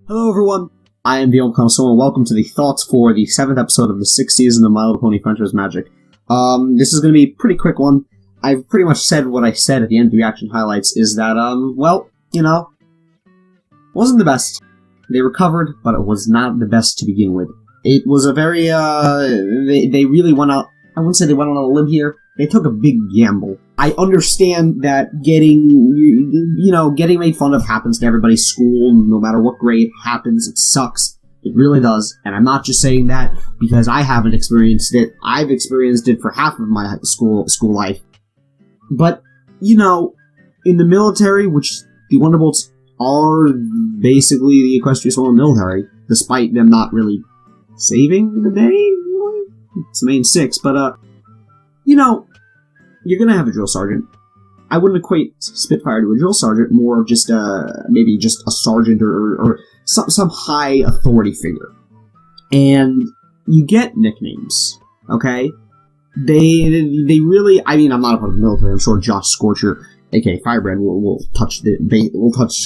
Hello everyone, I am the Old Console, and welcome to the thoughts for the 7th episode of the 6th season of My Little Pony Friendship's Magic. This is going to be a pretty quick one. I've pretty much said what I said at the end of the reaction highlights, is that, wasn't the best. They recovered, but it was not the best to begin with. It was a very, they really went out, I wouldn't say they went on a limb here, they took a big gamble. I understand that getting made fun of happens to everybody's school, no matter what grade happens, it sucks. It really does, and I'm not just saying that because I haven't experienced it. I've experienced it for half of my school life. But, in the military, which the Wonderbolts are basically the Equestria Swarm military, despite them not really saving the day. It's the main six, but, you're gonna have a drill sergeant. I wouldn't equate Spitfire to a drill sergeant, more of just maybe just a sergeant or some high authority figure. And you get nicknames, okay? They really, I'm not a part of the military. I'm sure Josh Scorcher, aka Firebrand, will touch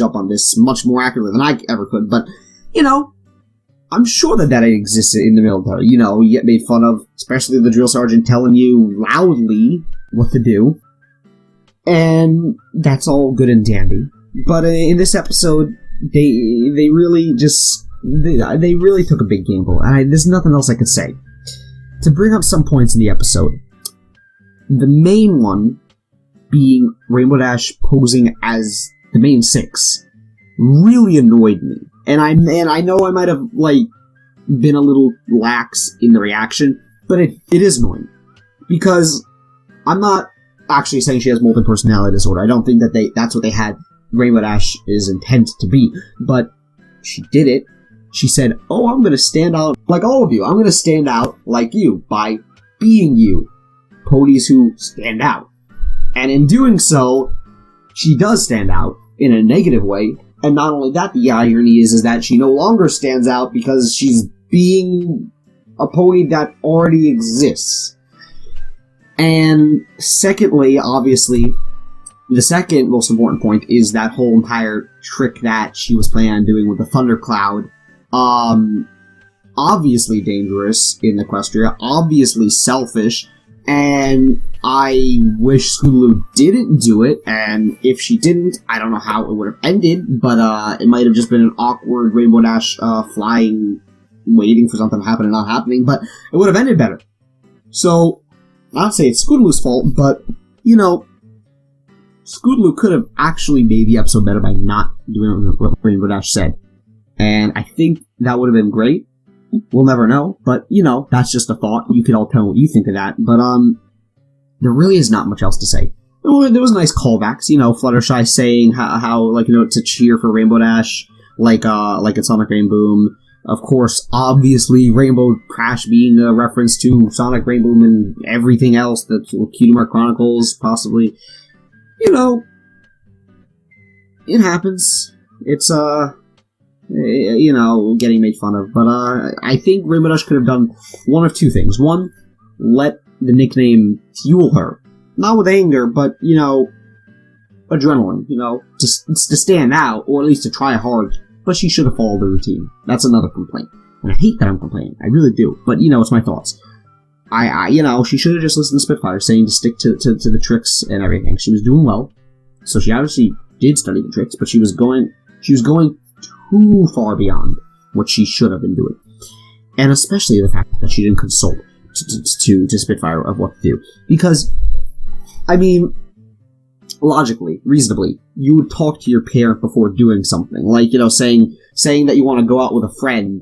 up on this much more accurately than I ever could. But I'm sure that exists in the military. You get made fun of, especially the drill sergeant telling you loudly what to do, and that's all good and dandy. But in this episode, they really took a big gamble, and there's nothing else I could say. To bring up some points in the episode, the main one being Rainbow Dash posing as the main six really annoyed me, and I know I might have been a little lax in the reaction, but it is annoying because I'm not actually saying she has multiple personality disorder. I don't think that that's what they had Rainbow Dash's intent to be, but she did it. She said, "Oh, I'm going to stand out like all of you. I'm going to stand out like you by being you, ponies who stand out." And in doing so, she does stand out in a negative way. And not only that, the irony is that she no longer stands out because she's being a pony that already exists. And secondly, obviously, the second most important point is that whole entire trick that she was planning on doing with the Thundercloud. Obviously dangerous in Equestria, obviously selfish, and I wish Scootaloo didn't do it, and if she didn't, I don't know how it would have ended, but it might have just been an awkward Rainbow Dash flying, waiting for something to happen and not happening, but it would have ended better. So, not to say it's Scootaloo's fault, but, Scootaloo could have actually made the episode better by not doing what Rainbow Dash said. And I think that would have been great. We'll never know, but, that's just a thought. You can all tell what you think of that. But, there really is not much else to say. There was nice callbacks, Fluttershy saying how to cheer for Rainbow Dash, like it's Sonic Rainboom. Of course, obviously, Rainbow Crash being a reference to Sonic Rainboom and everything else, the Cutie Mark Chronicles, possibly. It happens. It's, getting made fun of. But, I think Rainbow Dash could have done one of two things. One, let the nickname fuel her. Not with anger, but, adrenaline, to stand out, or at least to try hard. But she should have followed the routine. That's another complaint. And I hate that I'm complaining. I really do. But, it's my thoughts. She should have just listened to Spitfire, saying to stick to the tricks and everything. She was doing well. So she obviously did study the tricks, but she was going too far beyond what she should have been doing. And especially the fact that she didn't consult to Spitfire of what to do. Because, logically, reasonably, you would talk to your parent before doing something. Like, saying that you want to go out with a friend.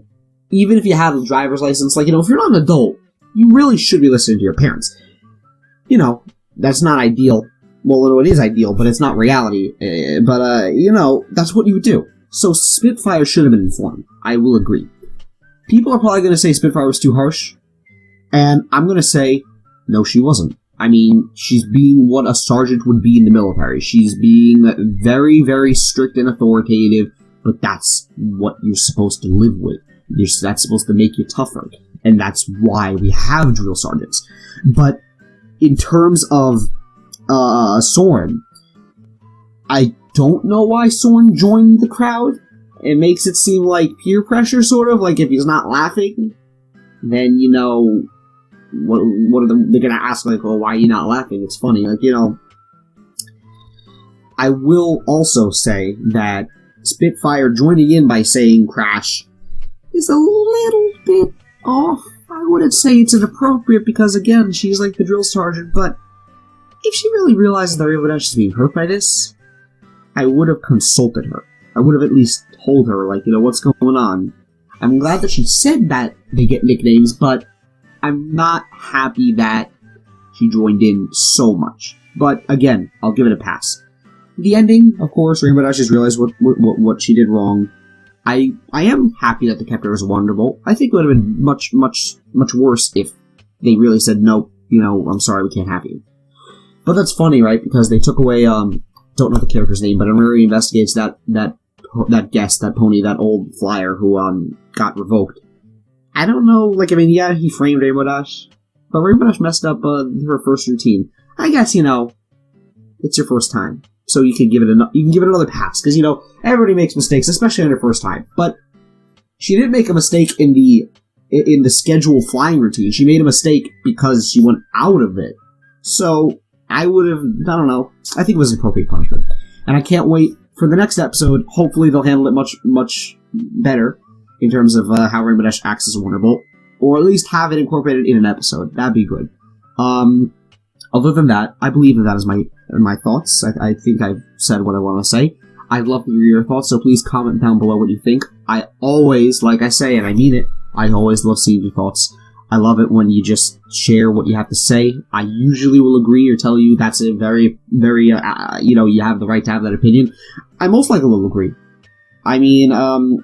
Even if you have a driver's license, if you're not an adult, you really should be listening to your parents. That's not ideal. Well, it is ideal, but it's not reality. That's what you would do. So Spitfire should have been informed. I will agree. People are probably going to say Spitfire was too harsh. And I'm going to say, no, she wasn't. She's being what a sergeant would be in the military. She's being very, very strict and authoritative, but that's what you're supposed to live with. That's supposed to make you tougher. And that's why we have drill sergeants. But in terms of Soren, I don't know why Soren joined the crowd. it makes it seem like peer pressure, sort of. Like, if he's not laughing, then, you know, what are they're gonna ask, like, well, why are you not laughing? It's funny. Like, you know, I will also say that Spitfire joining in by saying Crash is a little bit off. I wouldn't say it's inappropriate because, again, she's like the drill sergeant, but if she really realizes that Rainbow Dash is being hurt by this, I would have consulted her. I would have at least told her, like, you know, what's going on. I'm glad that she said that they get nicknames, but I'm not happy that she joined in so much. But, again, I'll give it a pass. The ending, of course, Rainbow Dash just realized what she did wrong. I am happy that they kept her as a Wonderbolt. I think it would have been much worse if they really said, nope, you know, I'm sorry, we can't have you. But that's funny, right? Because they took away, don't know the character's name, but Amiri investigates that guest, that pony, that old flyer who, got revoked. I don't know, like, I mean, yeah, he framed Rainbow Dash, but Rainbow Dash messed up, her first routine. I guess, you know, it's your first time. So you can give it another pass, because, you know, everybody makes mistakes, especially on their first time. But she didn't make a mistake in the scheduled flying routine. She made a mistake because she went out of it. So I would have, I don't know, I think it was appropriate punishment. And I can't wait for the next episode. Hopefully they'll handle it much better in terms of how Rainbow Dash acts as a Wonderbolt, or at least have it incorporated in an episode. That'd be good. Other than that, I believe that is my thoughts. I think I've said what I want to say. I'd love to hear your thoughts, so please comment down below what you think. I always, like I say, and I mean it, I always love seeing your thoughts. I love it when you just share what you have to say. I usually will agree or tell you that's a very, you know, you have the right to have that opinion. I most likely will agree. I mean, I'm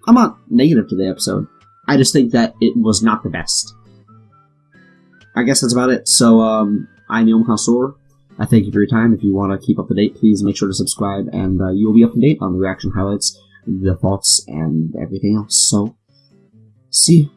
not negative to the episode. I just think that it was not the best. I guess that's about it. So, I'm Neil Connoisseur. I thank you for your time. If you want to keep up to date, please make sure to subscribe, and you will be up to date on the reaction highlights, the thoughts, and everything else. So, see you.